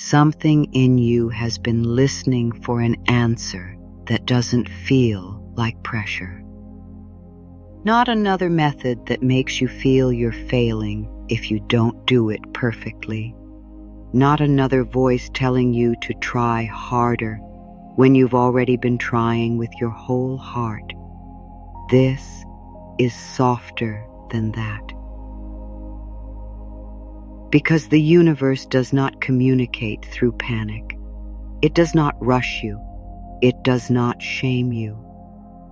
Something in you has been listening for an answer that doesn't feel like pressure. Not another method that makes you feel you're failing if you don't do it perfectly. Not another voice telling you to try harder when you've already been trying with your whole heart. This is softer than that. Because the universe does not communicate through panic. It does not rush you. It does not shame you.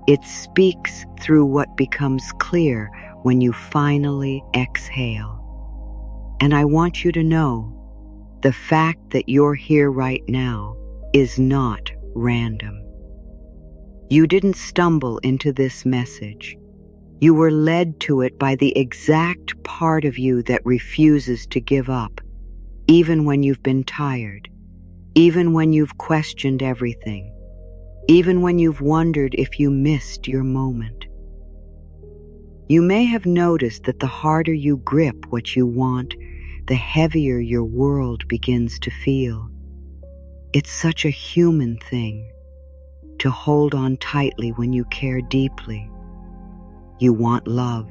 It speaks through what becomes clear when you finally exhale. And I want you to know, the fact that you're here right now is not random. You didn't stumble into this message. You were led to it by the exact part of you that refuses to give up, even when you've been tired, even when you've questioned everything, even when you've wondered if you missed your moment. You may have noticed that the harder you grip what you want, the heavier your world begins to feel. It's such a human thing to hold on tightly when you care deeply. You want love,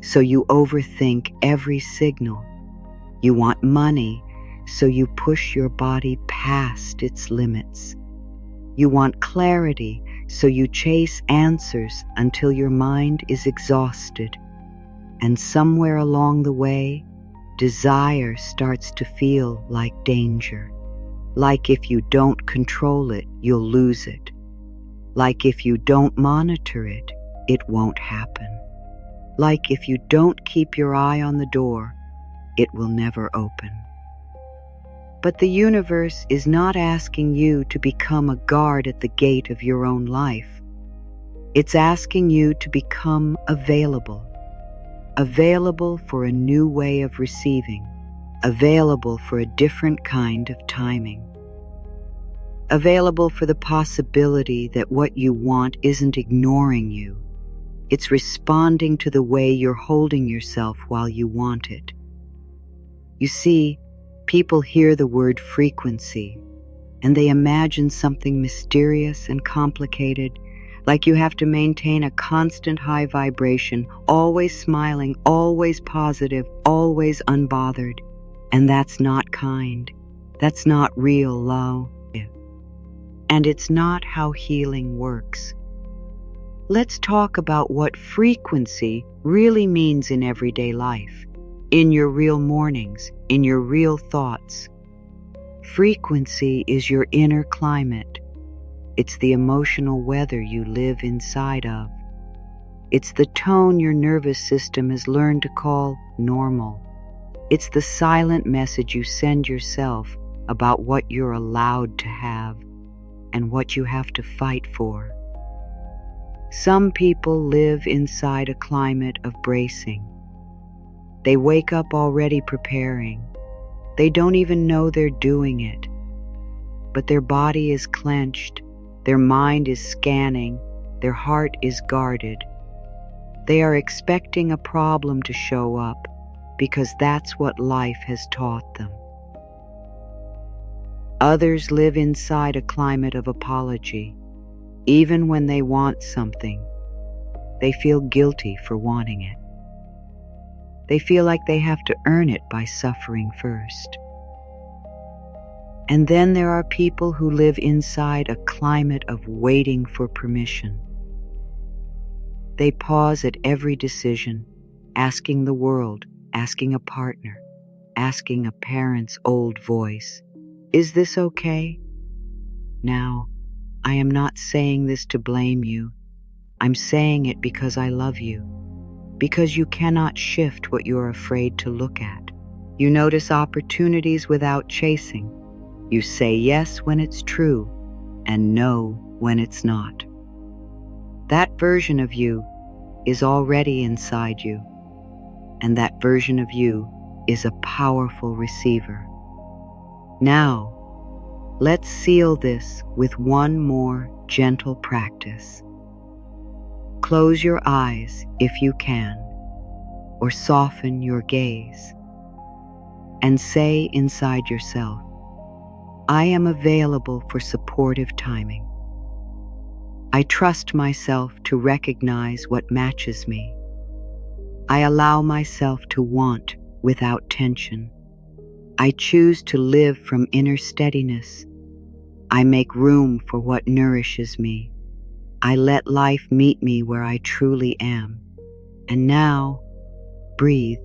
so you overthink every signal. You want money, so you push your body past its limits. You want clarity, so you chase answers until your mind is exhausted. And somewhere along the way, desire starts to feel like danger. Like if you don't control it, you'll lose it. Like if you don't monitor it, it won't happen. Like if you don't keep your eye on the door, it will never open. But the universe is not asking you to become a guard at the gate of your own life. It's asking you to become available. Available for a new way of receiving. Available for a different kind of timing. Available for the possibility that what you want isn't ignoring you. It's responding to the way you're holding yourself while you want it. You see, people hear the word frequency, and they imagine something mysterious and complicated, like you have to maintain a constant high vibration, always smiling, always positive, always unbothered. And that's not kind. That's not real love. And it's not how healing works. Let's talk about what frequency really means in everyday life, in your real mornings, in your real thoughts. Frequency is your inner climate. It's the emotional weather you live inside of. It's the tone your nervous system has learned to call normal. It's the silent message you send yourself about what you're allowed to have and what you have to fight for. Some people live inside a climate of bracing. They wake up already preparing. They don't even know they're doing it. But their body is clenched, their mind is scanning, their heart is guarded. They are expecting a problem to show up because that's what life has taught them. Others live inside a climate of apology. Even when they want something, they feel guilty for wanting it. They feel like they have to earn it by suffering first. And then there are people who live inside a climate of waiting for permission. They pause at every decision, asking the world, asking a partner, asking a parent's old voice, "Is this okay?" Now, I am not saying this to blame you. I'm saying it because I love you. Because you cannot shift what you're afraid to look at. You notice opportunities without chasing. You say yes when it's true and no when it's not. That version of you is already inside you, and that version of you is a powerful receiver. Now, let's seal this with one more gentle practice. Close your eyes if you can, or soften your gaze, and say inside yourself, I am available for supportive timing. I trust myself to recognize what matches me. I allow myself to want without tension. I choose to live from inner steadiness. I make room for what nourishes me. I let life meet me where I truly am. And now, breathe,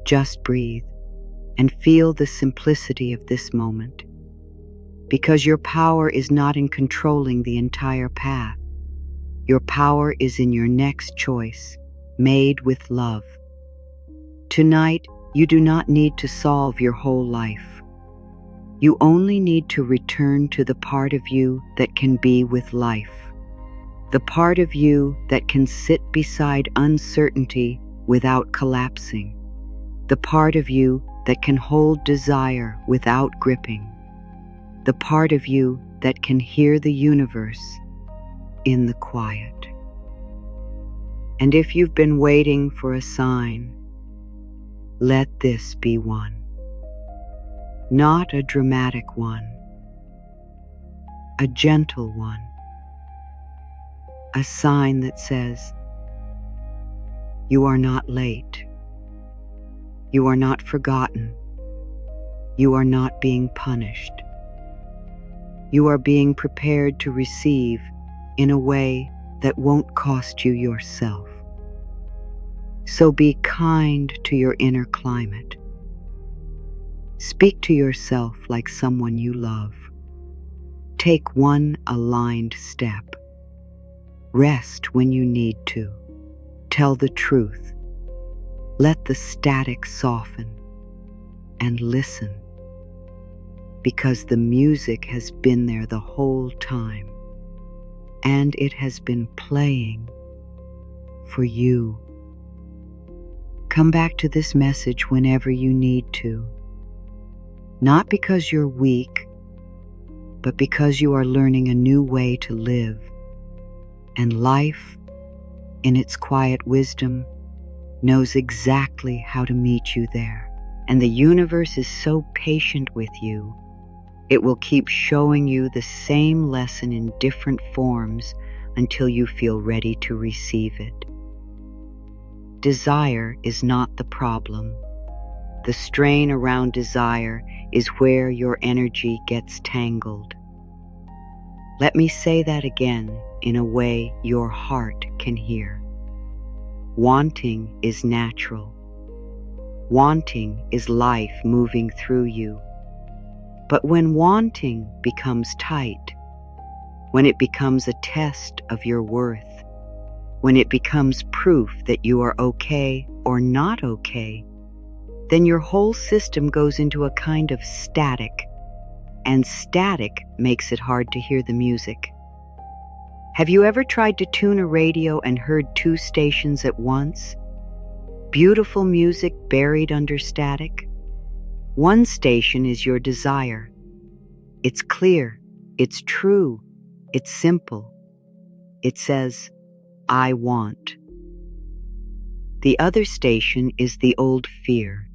just breathe, and feel the simplicity of this moment. Because your power is not in controlling the entire path. Your power is in your next choice, made with love. Tonight, you do not need to solve your whole life. You only need to return to the part of you that can be with life. The part of you that can sit beside uncertainty without collapsing. The part of you that can hold desire without gripping. The part of you that can hear the universe in the quiet. And if you've been waiting for a sign, let this be one. Not a dramatic one, a gentle one. A sign that says, you are not late. You are not forgotten. You are not being punished. You are being prepared to receive in a way that won't cost you yourself. So be kind to your inner climate. Speak to yourself like someone you love. Take one aligned step. Rest when you need to. Tell the truth. Let the static soften and listen, because the music has been there the whole time, and it has been playing for you. Come back to this message whenever you need to, not because you're weak, but because you are learning a new way to live, and life, in its quiet wisdom, knows exactly how to meet you there. And the universe is so patient with you. It will keep showing you the same lesson in different forms until you feel ready to receive it. Desire is not the problem. The strain around desire is where your energy gets tangled. Let me say that again in a way your heart can hear. Wanting is natural. Wanting is life moving through you. But when wanting becomes tight, when it becomes a test of your worth, when it becomes proof that you are okay or not okay, then your whole system goes into a kind of static, and static makes it hard to hear the music. Have you ever tried to tune a radio and heard two stations at once? Beautiful music buried under static? One station is your desire. It's clear, it's true, it's simple. It says, I want. The other station is the old fear.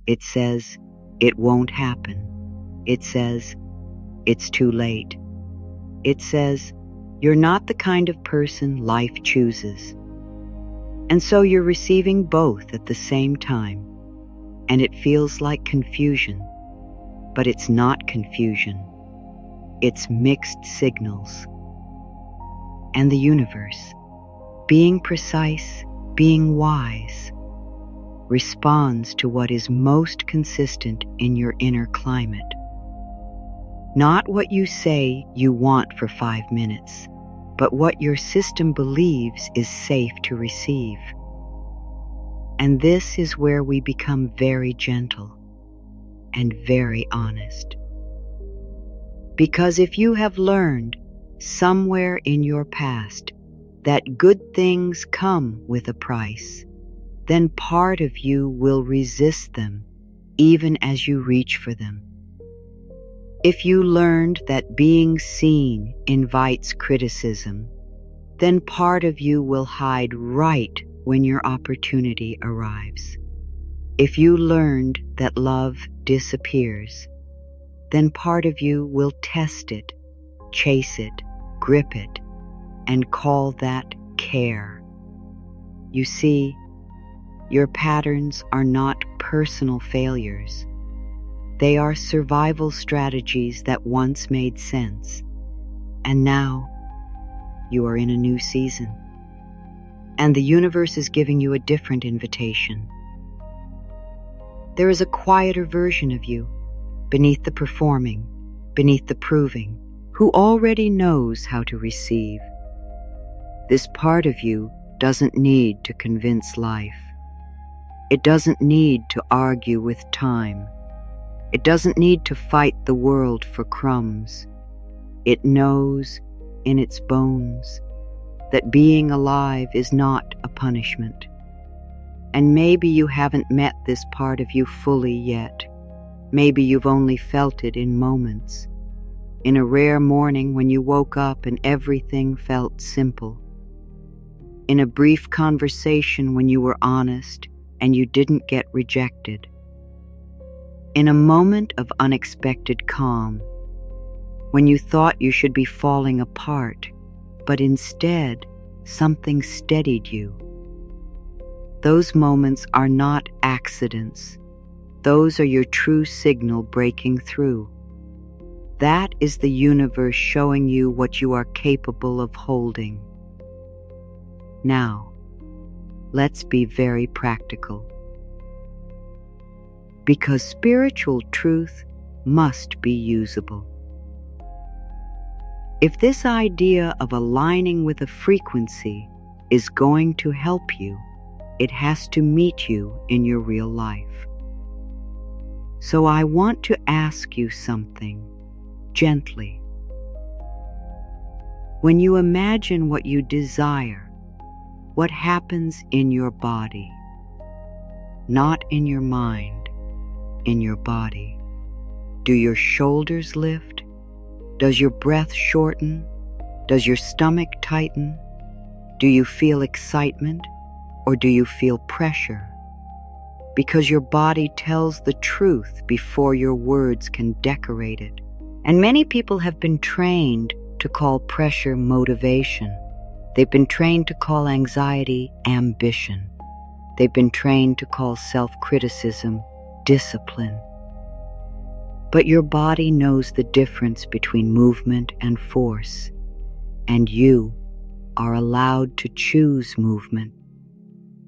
It says, it won't happen. It says, it's too late. It says, you're not the kind of person life chooses. And so you're receiving both at the same time. And it feels like confusion. But it's not confusion. It's mixed signals. And the universe, being precise, being wise, responds to what is most consistent in your inner climate. Not what you say you want for 5 minutes, but what your system believes is safe to receive. And this is where we become very gentle and very honest. Because if you have learned somewhere in your past that good things come with a price, then part of you will resist them even as you reach for them. If you learned that being seen invites criticism, then part of you will hide right when your opportunity arrives. If you learned that love disappears, then part of you will test it, chase it, grip it, and call that care. You see, your patterns are not personal failures. They are survival strategies that once made sense, and now you are in a new season. And the universe is giving you a different invitation. There is a quieter version of you, beneath the performing, beneath the proving, who already knows how to receive. This part of you doesn't need to convince life. It doesn't need to argue with time. It doesn't need to fight the world for crumbs. It knows in its bones that being alive is not a punishment. And maybe you haven't met this part of you fully yet. Maybe you've only felt it in moments. In a rare morning when you woke up and everything felt simple. In a brief conversation when you were honest and you didn't get rejected. In a moment of unexpected calm, when you thought you should be falling apart, but instead something steadied you. Those moments are not accidents. Those are your true signal breaking through. That is the universe showing you what you are capable of holding. Now, let's be very practical. Because spiritual truth must be usable. If this idea of aligning with a frequency is going to help you, it has to meet you in your real life. So I want to ask you something gently. When you imagine what you desire, what happens in your body? Not in your mind, in your body. Do your shoulders lift? Does your breath shorten? Does your stomach tighten? Do you feel excitement or do you feel pressure? Because your body tells the truth before your words can decorate it. And many people have been trained to call pressure motivation. They've been trained to call anxiety ambition. They've been trained to call self-criticism discipline. But your body knows the difference between movement and force, and you are allowed to choose movement.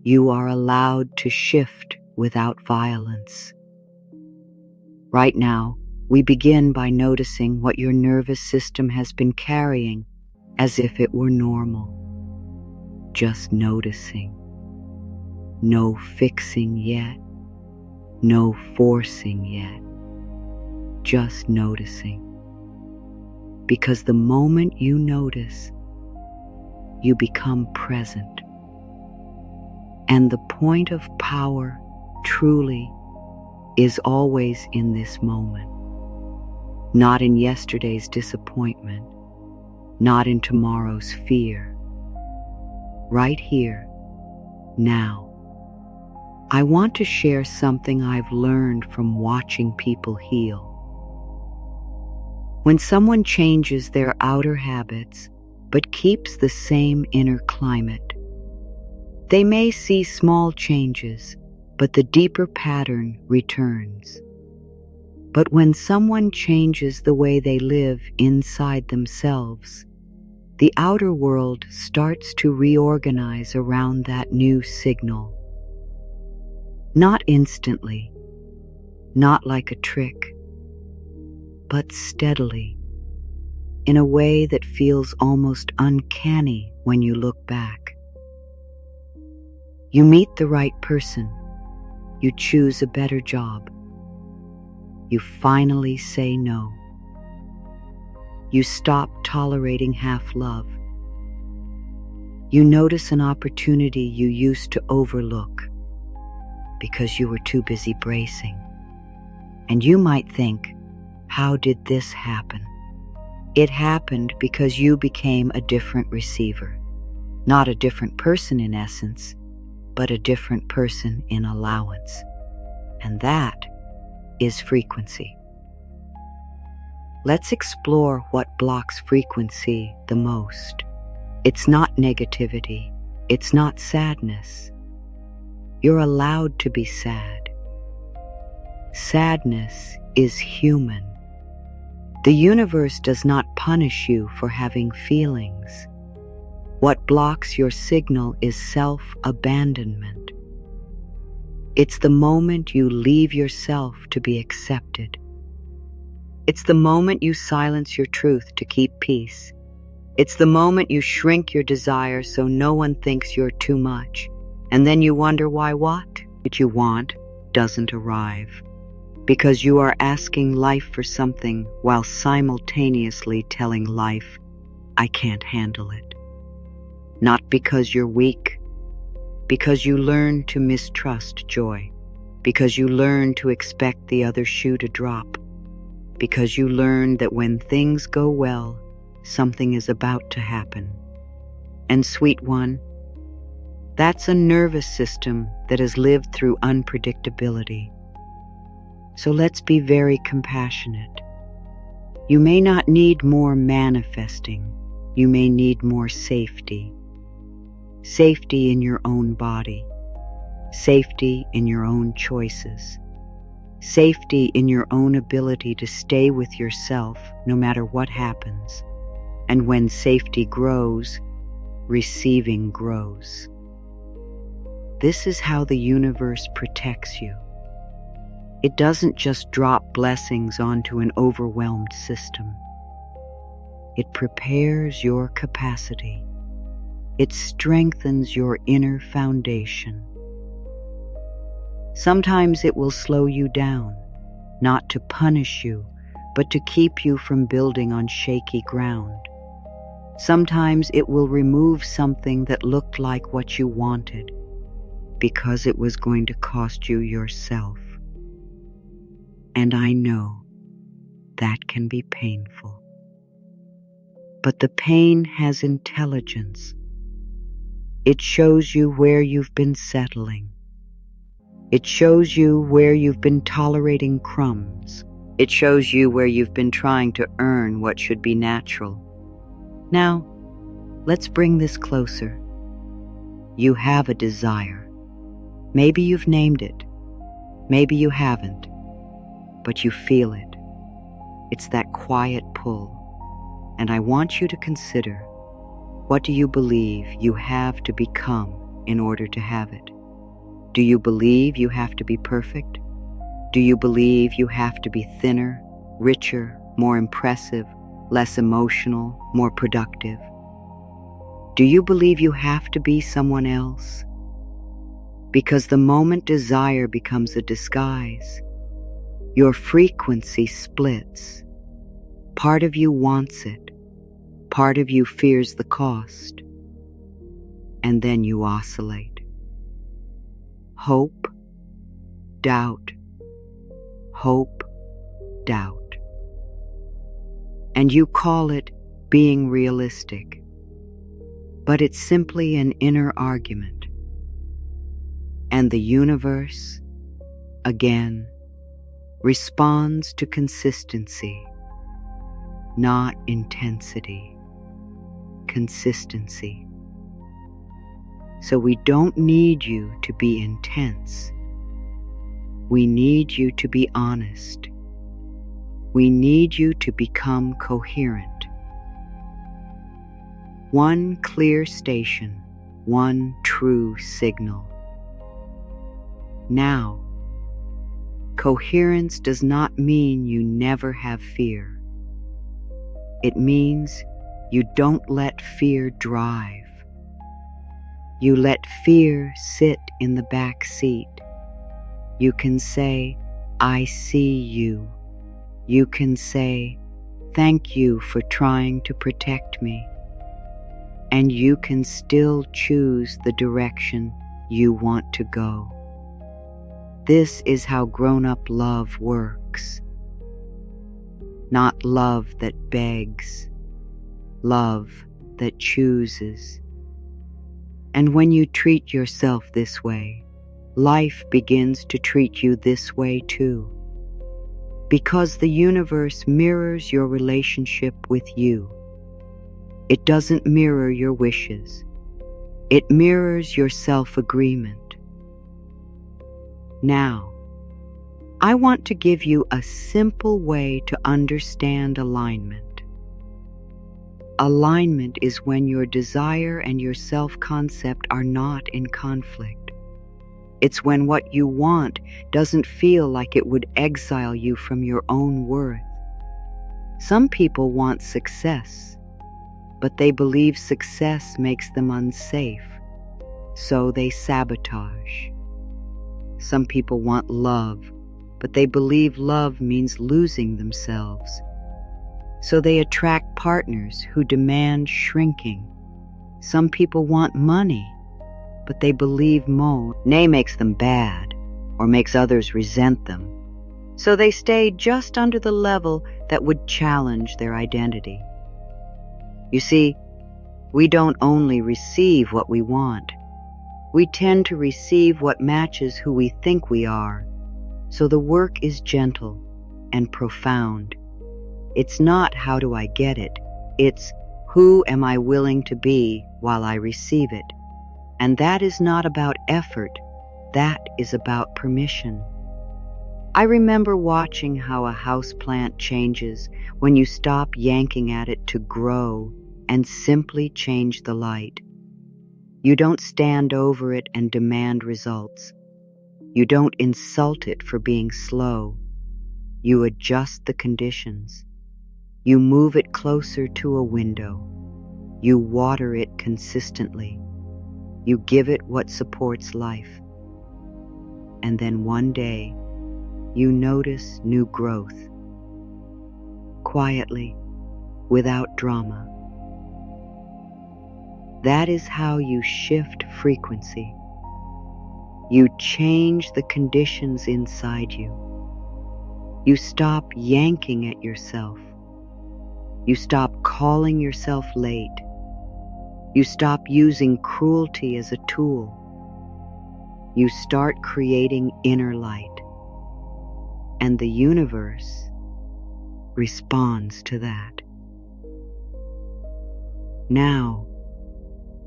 You are allowed to shift without violence. Right now, we begin by noticing what your nervous system has been carrying as if it were normal. Just noticing. No fixing yet. No forcing yet. Just noticing. Because the moment you notice, you become present. And the point of power truly is always in this moment. Not in yesterday's disappointment, not in tomorrow's fear. Right here, now. I want to share something I've learned from watching people heal. When someone changes their outer habits but keeps the same inner climate, they may see small changes, but the deeper pattern returns. But when someone changes the way they live inside themselves, the outer world starts to reorganize around that new signal. Not instantly, not like a trick, but steadily, in a way that feels almost uncanny when you look back. You meet the right person, you choose a better job, you finally say no. You stop tolerating half-love. You notice an opportunity you used to overlook because you were too busy bracing. And you might think, how did this happen? It happened because you became a different receiver. Not a different person in essence, but a different person in allowance. And that is frequency. let's explore what blocks frequency the most. It's not negativity. It's not sadness. You're allowed to be sad. Sadness is human. The universe does not punish you for having feelings. What blocks your signal is self-abandonment. It's the moment you leave yourself to be accepted. It's the moment you silence your truth to keep peace. It's the moment you shrink your desires so no one thinks you're too much. And then you wonder why what you want doesn't arrive. Because you are asking life for something while simultaneously telling life, I can't handle it. Not because you're weak, because you learn to mistrust joy, because you learn to expect the other shoe to drop, because you learn that when things go well, something is about to happen. And sweet one, that's a nervous system that has lived through unpredictability. So let's be very compassionate. You may not need more manifesting. You may need more safety. Safety in your own body. Safety in your own choices. Safety in your own ability to stay with yourself no matter what happens. And when safety grows, receiving grows. This is how the universe protects you. It doesn't just drop blessings onto an overwhelmed system. It prepares your capacity. It strengthens your inner foundation. Sometimes it will slow you down, not to punish you, but to keep you from building on shaky ground. Sometimes it will remove something that looked like what you wanted, because it was going to cost you yourself. And I know that can be painful. But the pain has intelligence. It shows you where you've been settling. It shows you where you've been tolerating crumbs. It shows you where you've been trying to earn what should be natural. Now, let's bring this closer. You have a desire. Maybe you've named it. Maybe you haven't. But you feel it. It's that quiet pull. And I want you to consider, what do you believe you have to become in order to have it? Do you believe you have to be perfect? Do you believe you have to be thinner, richer, more impressive, less emotional, more productive? Do you believe you have to be someone else? Because the moment desire becomes a disguise, your frequency splits. Part of you wants it. Part of you fears the cost. And then you oscillate. Hope, doubt, hope, doubt. And you call it being realistic. But it's simply an inner argument. And the universe, again, responds to consistency, not intensity, consistency. So we don't need you to be intense. We need you to be honest. We need you to become coherent. One clear station, one true signal. Now, coherence does not mean you never have fear. It means you don't let fear drive. You let fear sit in the back seat. You can say, I see you. You can say, thank you for trying to protect me. And you can still choose the direction you want to go. This is how grown-up love works. Not love that begs, love that chooses. And when you treat yourself this way, life begins to treat you this way too. because the universe mirrors your relationship with you. It doesn't mirror your wishes. It mirrors your self-agreement. Now, I want to give you a simple way to understand alignment. Alignment is when your desire and your self-concept are not in conflict. It's when what you want doesn't feel like it would exile you from your own worth. Some people want success, but they believe success makes them unsafe, so they sabotage. Some people want love, but they believe love means losing themselves, so they attract partners who demand shrinking. Some people want money, but they believe money makes them bad or makes others resent them, so they stay just under the level that would challenge their identity. You see, we don't only receive what we want, we tend to receive what matches who we think we are, so the work is gentle and profound. It's not how do I get it, it's who am I willing to be while I receive it. And that is not about effort, that is about permission. I remember watching how a houseplant changes when you stop yanking at it to grow and simply change the light. You don't stand over it and demand results. You don't insult it for being slow. You adjust the conditions. You move it closer to a window. You water it consistently. You give it what supports life. And then one day, you notice new growth. Quietly, without drama. That is how you shift frequency. You change the conditions inside you. You stop yanking at yourself. You stop calling yourself late. You stop using cruelty as a tool. You start creating inner light. And the universe responds to that. Now,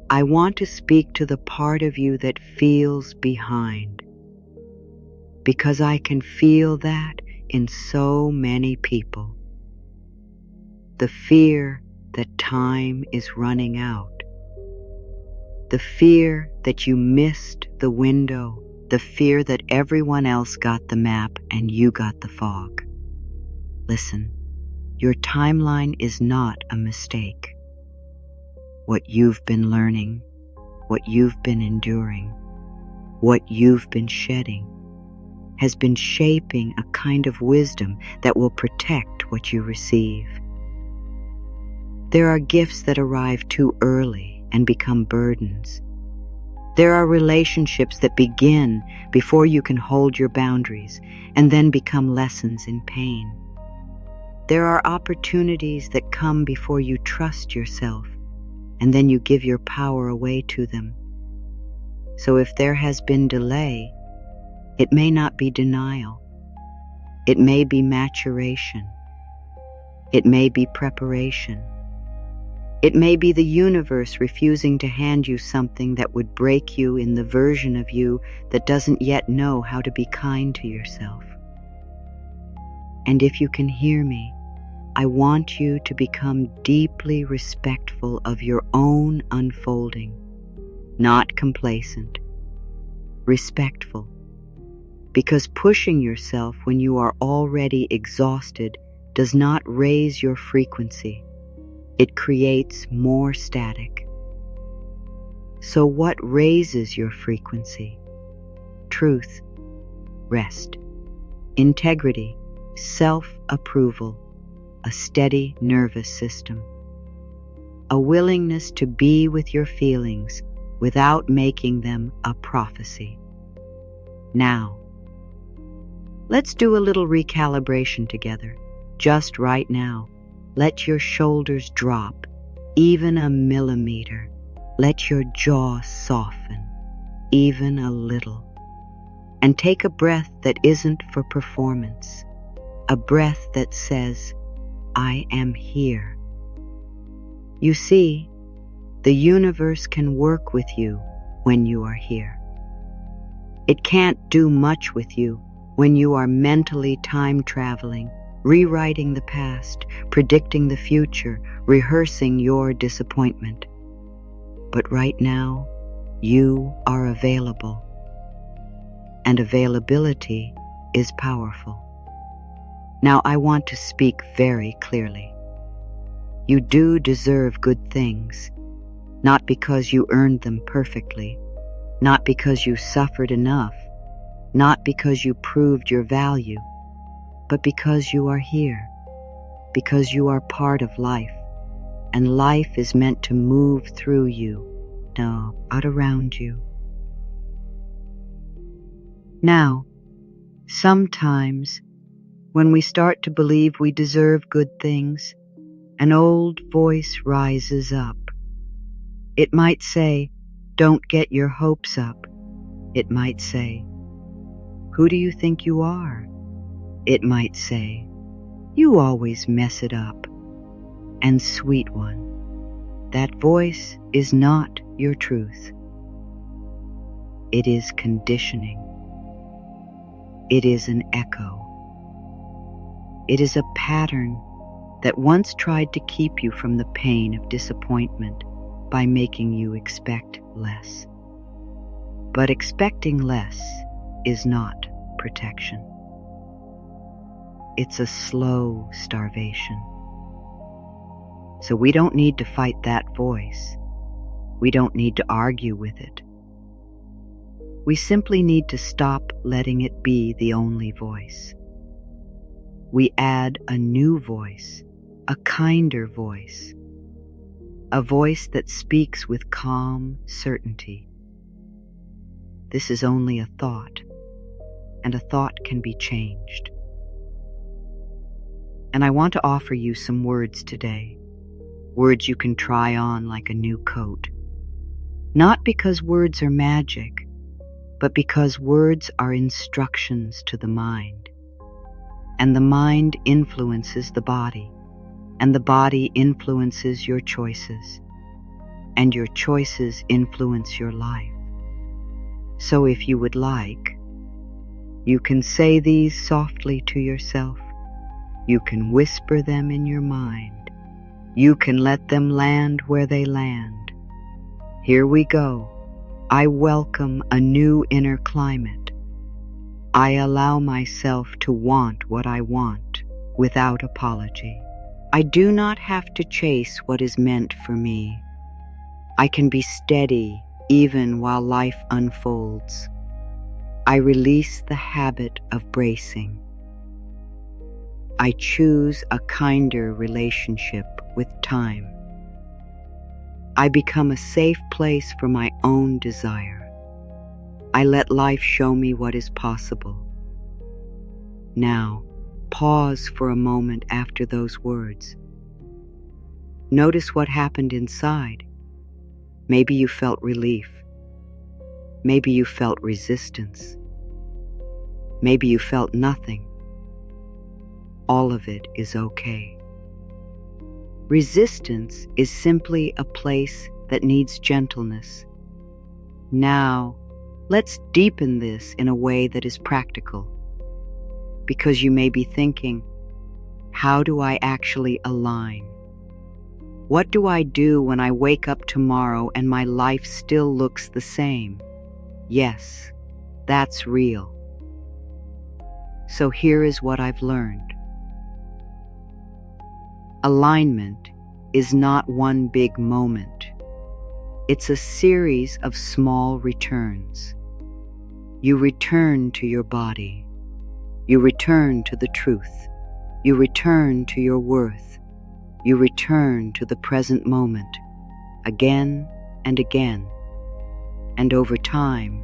I want to speak to the part of you that feels behind, because I can feel that in so many people. The fear that time is running out. The fear that you missed the window. The fear that everyone else got the map and you got the fog. Listen, your timeline is not a mistake. What you've been learning, what you've been enduring, what you've been shedding, has been shaping a kind of wisdom that will protect what you receive. There are gifts that arrive too early and become burdens. There are relationships that begin before you can hold your boundaries and then become lessons in pain. There are opportunities that come before you trust yourself and then you give your power away to them. So if there has been delay, it may not be denial. It may be maturation. It may be preparation. It may be the universe refusing to hand you something that would break you in the version of you that doesn't yet know how to be kind to yourself. And if you can hear me, I want you to become deeply respectful of your own unfolding, not complacent, respectful, because pushing yourself when you are already exhausted does not raise your frequency. It creates more static. So what raises your frequency? Truth, rest, integrity, self-approval, a steady nervous system, a willingness to be with your feelings without making them a prophecy. Now, let's do a little recalibration together, just right now. Let your shoulders drop, even a millimeter. Let your jaw soften, even a little. And take a breath that isn't for performance. a breath that says, I am here. You see, the universe can work with you when you are here. It can't do much with you when you are mentally time traveling, rewriting the past, predicting the future, rehearsing your disappointment. But right now, you are available. And availability is powerful. Now I want to speak very clearly. You do deserve good things, not because you earned them perfectly, not because you suffered enough, not because you proved your value, but because you are here, because you are part of life, and life is meant to move through you, not around you. Now, sometimes, when we start to believe we deserve good things, an old voice rises up. It might say, don't get your hopes up. It might say, who do you think you are? It might say, you always mess it up. And sweet one, that voice is not your truth. It is conditioning. It is an echo. It is a pattern that once tried to keep you from the pain of disappointment by making you expect less. But expecting less is not protection. It's a slow starvation. So we don't need to fight that voice. We don't need to argue with it. We simply need to stop letting it be the only voice. We add a new voice, a kinder voice, a voice that speaks with calm certainty. This is only a thought, and a thought can be changed. And I want to offer you some words today, words you can try on like a new coat. Not because words are magic, but because words are instructions to the mind. And the mind influences the body, and the body influences your choices, and your choices influence your life. So if you would like, you can say these softly to yourself. You can whisper them in your mind. You can let them land where they land. Here we go. I welcome a new inner climate. I allow myself to want what I want without apology. I do not have to chase what is meant for me. I can be steady even while life unfolds. I release the habit of bracing. I choose a kinder relationship with time. I become a safe place for my own desire. I let life show me what is possible. Now, pause for a moment after those words. Notice what happened inside. Maybe you felt relief. Maybe you felt resistance. Maybe you felt nothing. All of it is okay. Resistance is simply a place that needs gentleness. Now, let's deepen this in a way that is practical. Because you may be thinking, how do I actually align? What do I do when I wake up tomorrow and my life still looks the same? Yes, that's real. So here is what I've learned. Alignment is not one big moment. It's a series of small returns. You return to your body. You return to the truth. You return to your worth. You return to the present moment, again and again. And over time,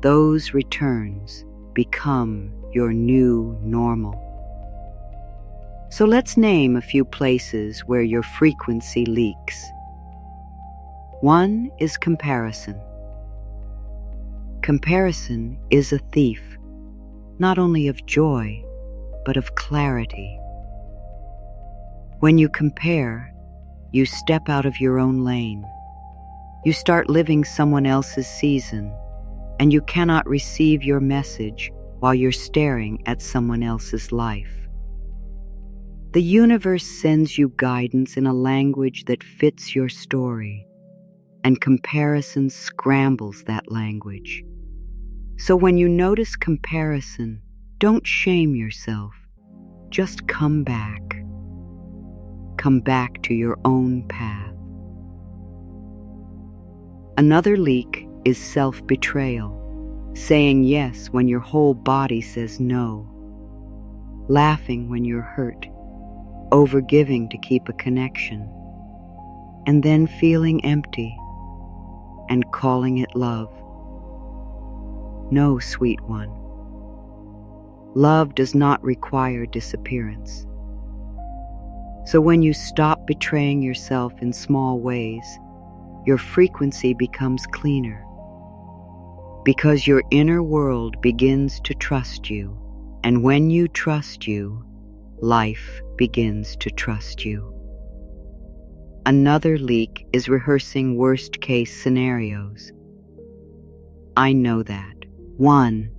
those returns become your new normal. So let's name a few places where your frequency leaks. One is comparison. Comparison is a thief, not only of joy, but of clarity. When you compare, you step out of your own lane. You start living someone else's season, and you cannot receive your message while you're staring at someone else's life. The universe sends you guidance in a language that fits your story, and comparison scrambles that language. So when you notice comparison, don't shame yourself. Just come back. Come back to your own path. Another leak is self-betrayal, saying yes when your whole body says no, laughing when you're hurt, overgiving to keep a connection, and then feeling empty and calling it love. No, sweet one. Love does not require disappearance. So when you stop betraying yourself in small ways, your frequency becomes cleaner. Because your inner world begins to trust you, and when you trust you, life begins to trust you. Another leak is rehearsing worst-case scenarios. I know that. 1.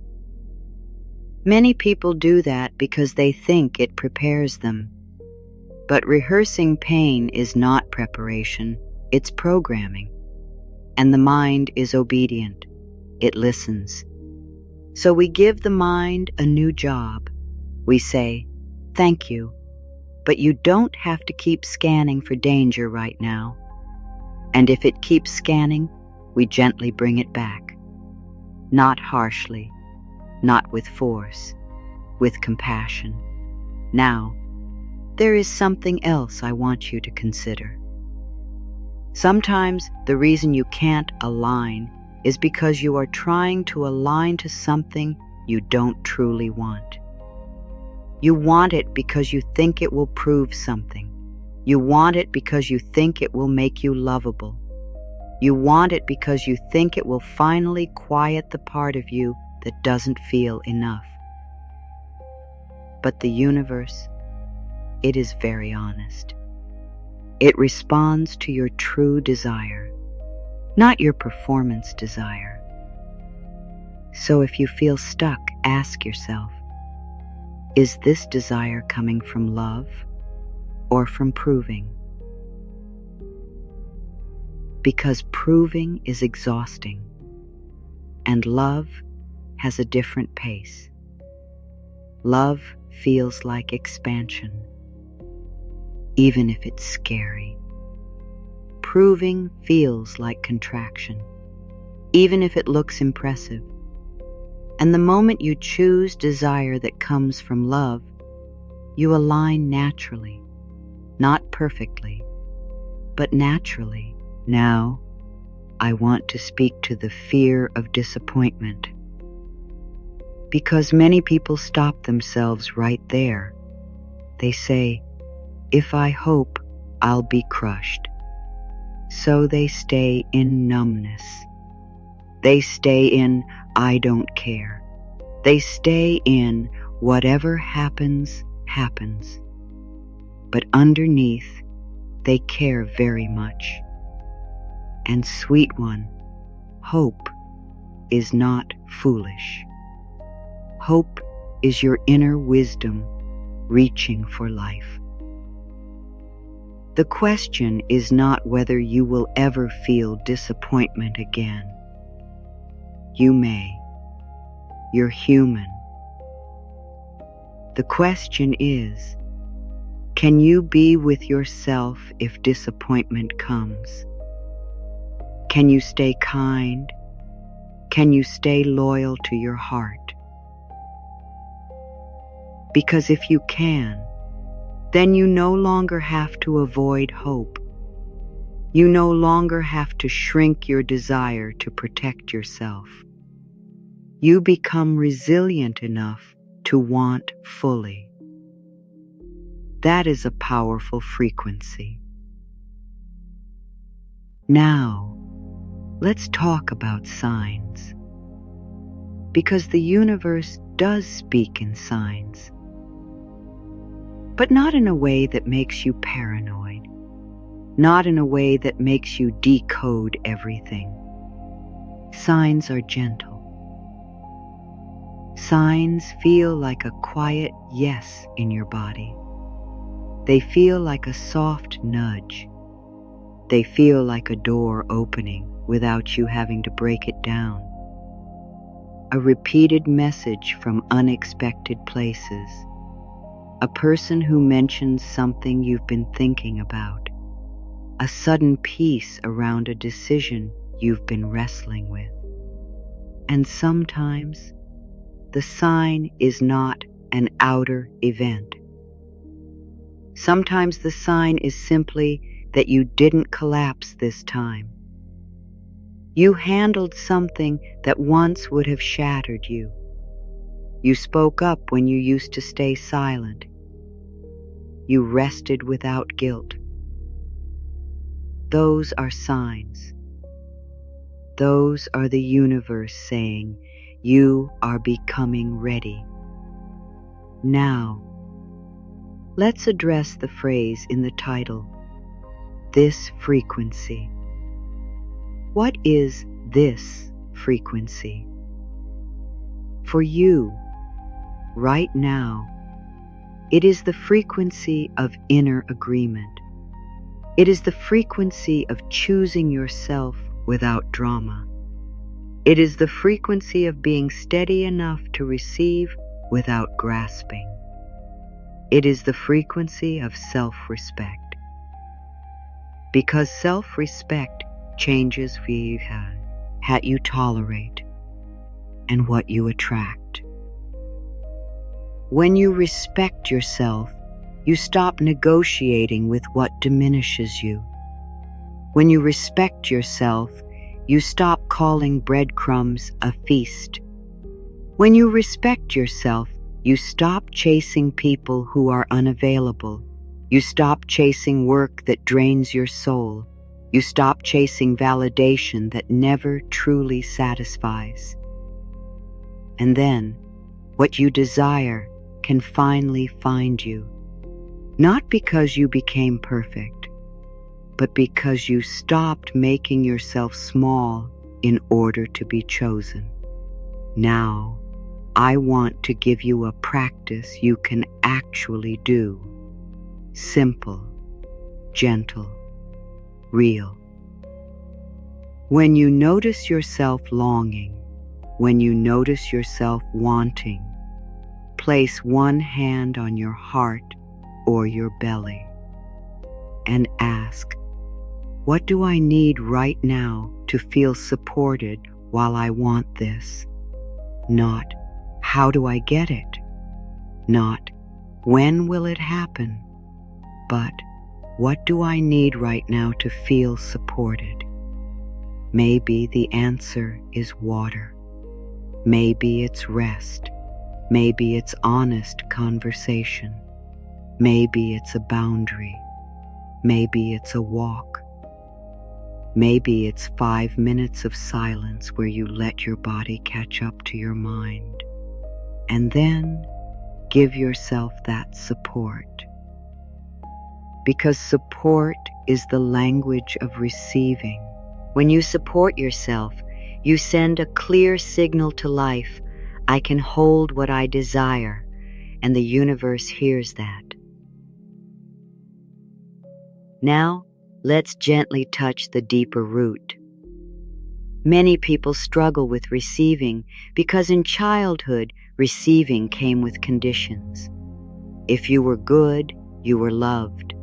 Many people do that because they think it prepares them. But rehearsing pain is not preparation, it's programming. And the mind is obedient. It listens. So we give the mind a new job. We say, "Thank you, but you don't have to keep scanning for danger right now." And if it keeps scanning, we gently bring it back. Not harshly, not with force, with compassion. Now, there is something else I want you to consider. Sometimes the reason you can't align is because you are trying to align to something you don't truly want. You want it because you think it will prove something. You want it because you think it will make you lovable. You want it because you think it will finally quiet the part of you that doesn't feel enough. But the universe, it is very honest. It responds to your true desire, not your performance desire. So if you feel stuck, ask yourself, is this desire coming from love or from proving? Because proving is exhausting, and love has a different pace. Love feels like expansion, even if it's scary. Proving feels like contraction, even if it looks impressive. And the moment you choose desire that comes from love, you align naturally, not perfectly, but naturally. Now, I want to speak to the fear of disappointment, because many people stop themselves right there. They say, if I hope, I'll be crushed. So they stay in numbness. They stay in, I don't care. They stay in, whatever happens, happens. But underneath, they care very much. And sweet one, hope is not foolish. Hope is your inner wisdom reaching for life. The question is not whether you will ever feel disappointment again. You may. You're human. The question is, can you be with yourself if disappointment comes? Can you stay kind? Can you stay loyal to your heart? Because if you can, then you no longer have to avoid hope. You no longer have to shrink your desire to protect yourself. You become resilient enough to want fully. That is a powerful frequency. Now, let's talk about signs. Because the universe does speak in signs. but not in a way that makes you paranoid, not in a way that makes you decode everything. Signs are gentle. Signs feel like a quiet yes in your body. They feel like a soft nudge. They feel like a door opening without you having to break it down. A repeated message from unexpected places. A person who mentions something you've been thinking about. A sudden peace around a decision you've been wrestling with. And sometimes, the sign is not an outer event. Sometimes the sign is simply that you didn't collapse this time. You handled something that once would have shattered you. You spoke up when you used to stay silent. You rested without guilt. Those are signs. Those are the universe saying, you are becoming ready. Now, let's address the phrase in the title, this frequency. What is this frequency? For you, right now, it is the frequency of inner agreement. It is the frequency of choosing yourself without drama. It is the frequency of being steady enough to receive without grasping. It is the frequency of self-respect. Because self-respect changes what you tolerate and what you attract. When you respect yourself, you stop negotiating with what diminishes you. When you respect yourself, you stop calling breadcrumbs a feast. When you respect yourself, you stop chasing people who are unavailable. You stop chasing work that drains your soul. You stop chasing validation that never truly satisfies. And then, what you desire can finally find you. Not because you became perfect, but because you stopped making yourself small in order to be chosen. Now, I want to give you a practice you can actually do. Simple, gentle, real. When you notice yourself longing, when you notice yourself wanting, place one hand on your heart or your belly and ask, what do I need right now to feel supported while I want this? Not, how do I get it? Not, when will it happen? But, what do I need right now to feel supported? Maybe the answer is water. Maybe it's rest. Maybe it's honest conversation. Maybe it's a boundary. Maybe it's a walk. Maybe it's 5 minutes of silence where you let your body catch up to your mind. And then give yourself that support. Because support is the language of receiving. When you support yourself, you send a clear signal to life, I can hold what I desire, and the universe hears that. Now, let's gently touch the deeper root. Many people struggle with receiving because in childhood, receiving came with conditions. If you were good, you were loved.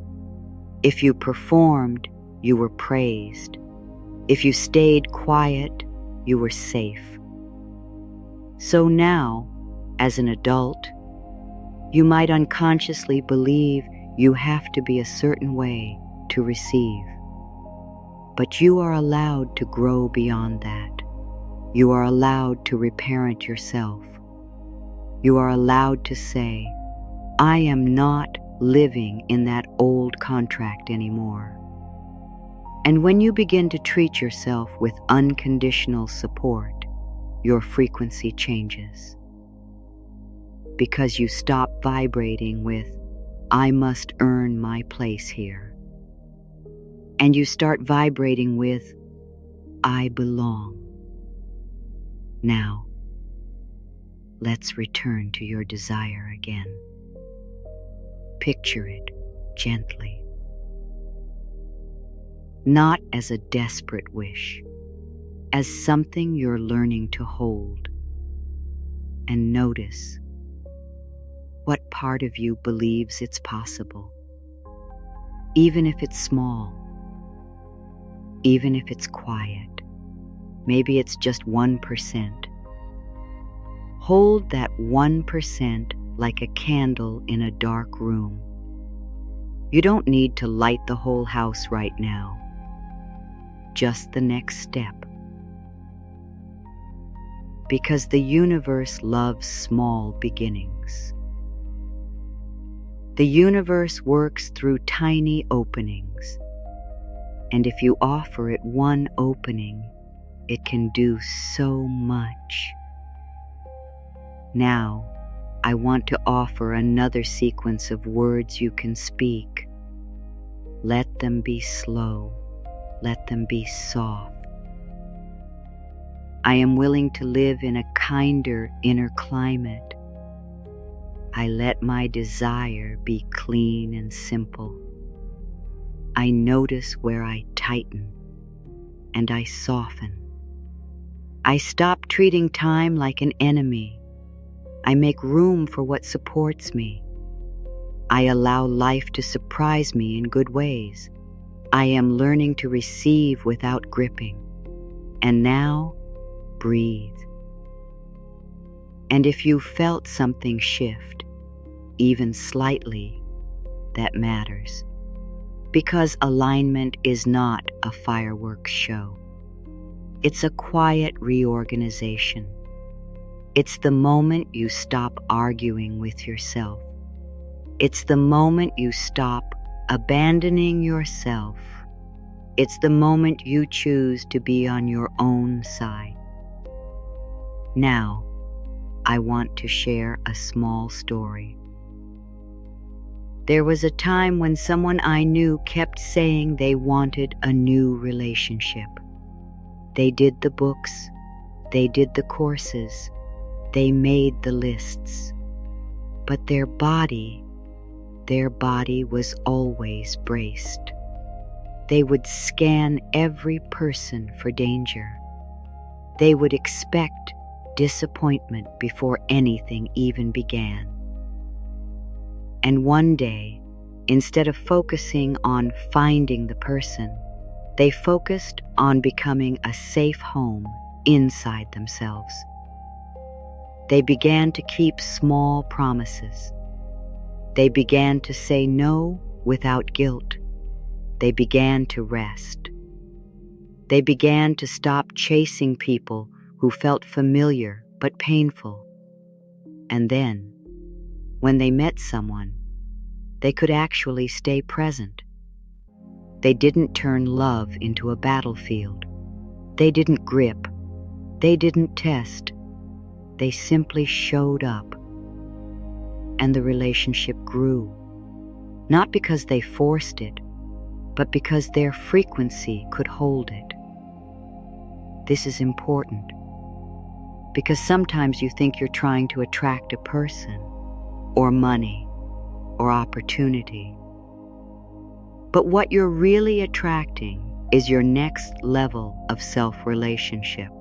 If you performed, you were praised. If you stayed quiet, you were safe. So now, as an adult, you might unconsciously believe you have to be a certain way to receive. But you are allowed to grow beyond that. You are allowed to reparent yourself. You are allowed to say, I am not living in that old contract anymore. And when you begin to treat yourself with unconditional support, your frequency changes. Because you stop vibrating with, I must earn my place here. And you start vibrating with, I belong. Now, let's return to your desire again. Picture it gently. Not as a desperate wish, as something you're learning to hold. And notice what part of you believes it's possible, even if it's small, even if it's quiet. Maybe it's just 1%. Hold that 1% like a candle in a dark room. You don't need to light the whole house right now. Just the next step. Because the universe loves small beginnings. The universe works through tiny openings. And if you offer it one opening, it can do so much. Now, I want to offer another sequence of words you can speak. Let them be slow. Let them be soft. I am willing to live in a kinder inner climate. I let my desire be clean and simple. I notice where I tighten and I soften. I stop treating time like an enemy. I make room for what supports me. I allow life to surprise me in good ways. I am learning to receive without gripping. And now, breathe. And if you felt something shift, even slightly, that matters. Because alignment is not a fireworks show. It's a quiet reorganization. It's the moment you stop arguing with yourself. It's the moment you stop abandoning yourself. It's the moment you choose to be on your own side. Now, I want to share a small story. There was a time when someone I knew kept saying they wanted a new relationship. They did the books, they did the courses, they made the lists. But their body was always braced. They would scan every person for danger. They would expect disappointment before anything even began. And one day, instead of focusing on finding the person, they focused on becoming a safe home inside themselves. They began to keep small promises. They began to say no without guilt. They began to rest. They began to stop chasing people who felt familiar but painful. And then, when they met someone, they could actually stay present. They didn't turn love into a battlefield. They didn't grip. They didn't test. They simply showed up. And the relationship grew. Not because they forced it, but because their frequency could hold it. This is important, because sometimes you think you're trying to attract a person, or money, or opportunity. But what you're really attracting is your next level of self-relationship.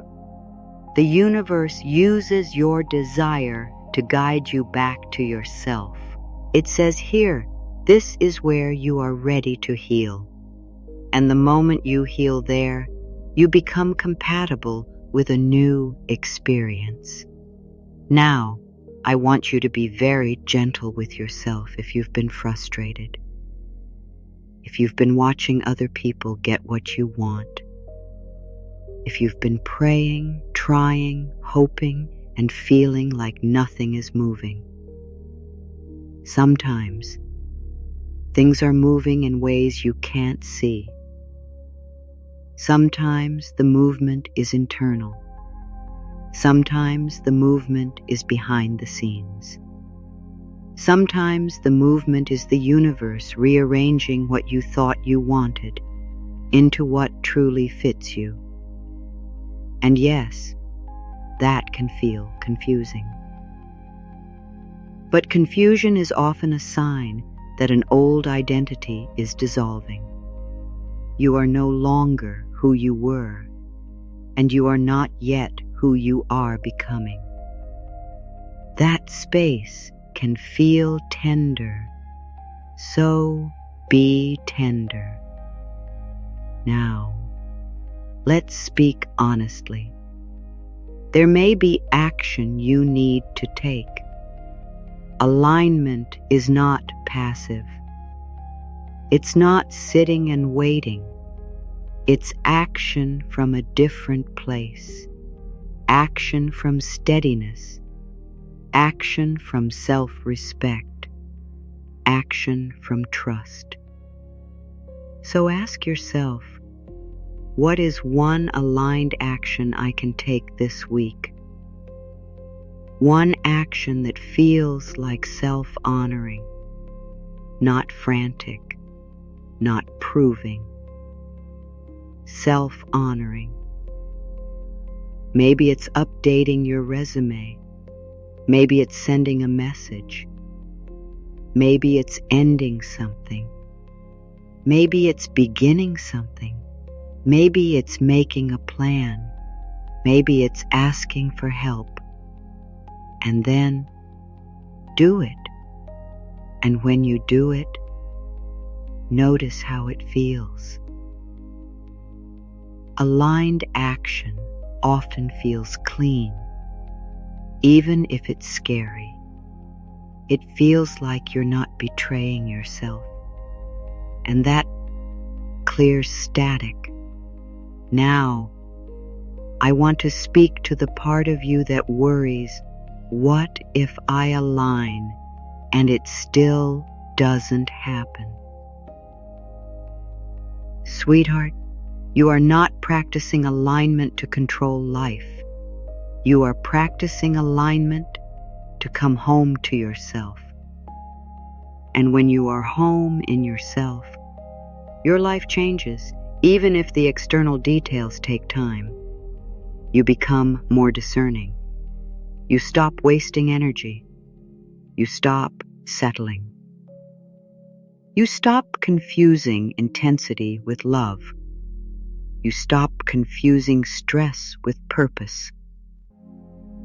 The universe uses your desire to guide you back to yourself. It says here, this is where you are ready to heal. And the moment you heal there, you become compatible with a new experience. Now, I want you to be very gentle with yourself if you've been frustrated. If you've been watching other people get what you want. If you've been praying, trying, hoping, and feeling like nothing is moving. Sometimes, things are moving in ways you can't see. Sometimes the movement is internal. Sometimes the movement is behind the scenes. Sometimes the movement is the universe rearranging what you thought you wanted into what truly fits you. And yes, that can feel confusing. But confusion is often a sign that an old identity is dissolving. You are no longer who you were, and you are not yet who you are becoming. That space can feel tender, so be tender. Now, let's speak honestly. There may be action you need to take. Alignment is not passive. It's not sitting and waiting. It's action from a different place. Action from steadiness. Action from self-respect. Action from trust. So ask yourself, what is one aligned action I can take this week? One action that feels like self-honoring, not frantic, not proving. Self-honoring. Maybe it's updating your resume. Maybe it's sending a message. Maybe it's ending something. Maybe it's beginning something. Maybe it's making a plan. Maybe it's asking for help. And then do it. And when you do it, notice how it feels. Aligned action often feels clean, even if it's scary. It feels like you're not betraying yourself. And that clears static. Now, I want to speak to the part of you that worries, what if I align and it still doesn't happen? Sweetheart, you are not practicing alignment to control life. You are practicing alignment to come home to yourself. And when you are home in yourself, your life changes, even if the external details take time. You become more discerning. You stop wasting energy. You stop settling. You stop confusing intensity with love. You stop confusing stress with purpose.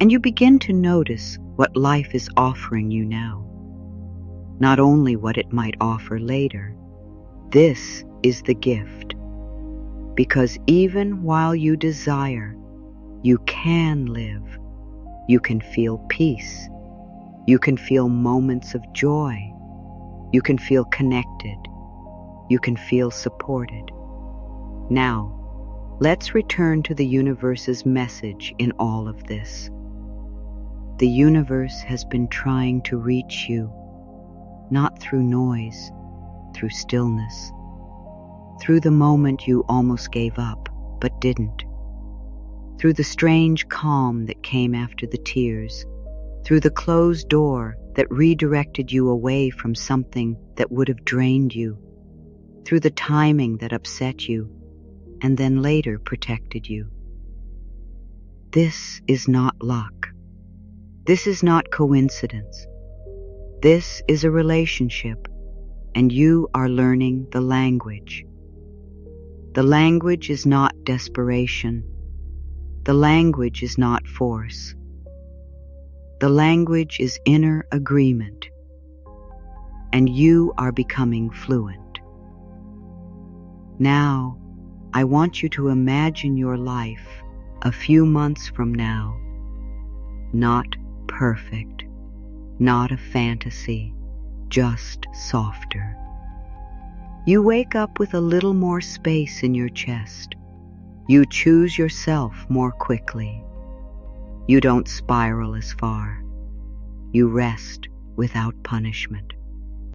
And you begin to notice what life is offering you now, not only what it might offer later. This is the gift, because even while you desire, you can live. You can feel peace. You can feel moments of joy. You can feel connected. You can feel supported. Now, let's return to the universe's message in all of this. The universe has been trying to reach you, not through noise, through stillness, through the moment you almost gave up, but didn't, through the strange calm that came after the tears, through the closed door that redirected you away from something that would have drained you, through the timing that upset you and then later protected you. This is not luck. This is not coincidence. This is a relationship, and you are learning the language. The language is not desperation. The language is not force. The language is inner agreement, and you are becoming fluent. Now, I want you to imagine your life a few months from now, not perfect, not a fantasy, just softer. You wake up with a little more space in your chest. You choose yourself more quickly. You don't spiral as far. You rest without punishment.